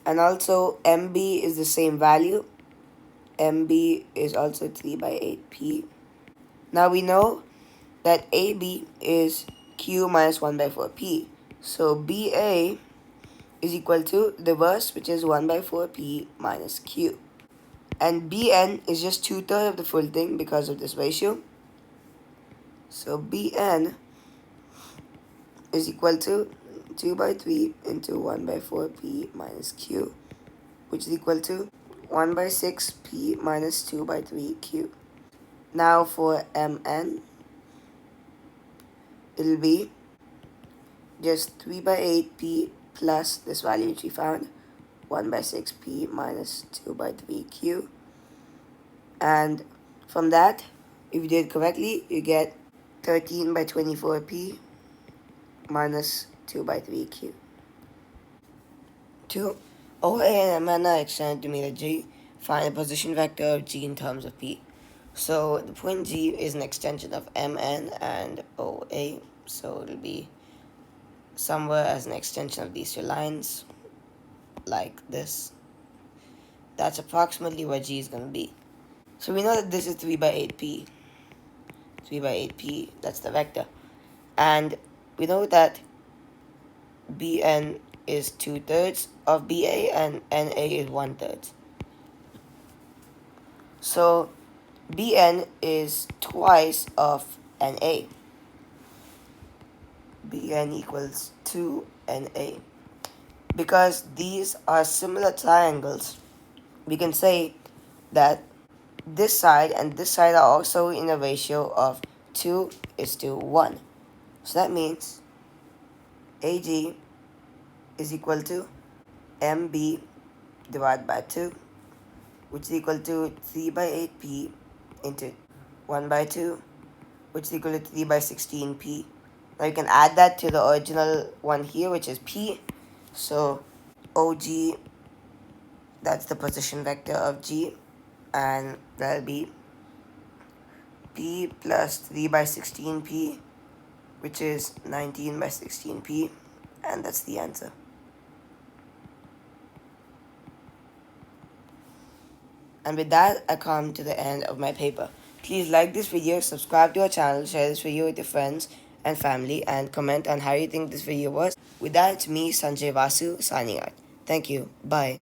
And also MB is the same value. MB is also 3 by 8p. Now we know that AB is Q minus 1 by 4p. So BA is equal to the reverse, which is 1 by 4p minus Q. And Bn is just 2/3 of the full thing because of this ratio. So Bn is equal to 2 by 3 into 1 by 4p minus Q, which is equal to 1 by 6p minus 2 by 3q. Now for Mn, it'll be just 3 by 8p plus this value which we found, 1 by 6p minus 2 by 3q. And from that, if you did it correctly, you get 13 by 24p minus 2 by 3q. 2. OA and Mn are extended to meet a G. Find the position vector of G in terms of P. So the point G is an extension of Mn and OA. So it'll be somewhere as an extension of these two lines, like this. That's approximately where G is going to be. So we know that this is 3 by 8p. 3 by 8p, that's the vector. And we know that Bn is 2/3 of BA and NA is 1/3. So Bn is twice of NA. Bn equals 2 NA. Because these are similar triangles, we can say that this side and this side are also in a ratio of 2:1. So that means AG is equal to MB divided by 2, which is equal to 3 by 8p into 1 by 2, which is equal to 3 by 16p. Now you can add that to the original one here, which is p. So OG, that's the position vector of G, and that'll be p plus 3 by 16p, which is 19 by 16p, and that's the answer. And with that, I come to the end of my paper. Please like this video, subscribe to our channel, share this video with your friends and family, and comment on how you think this video was. With that, it's me, Sanjay Vasu, signing out. Thank you. Bye.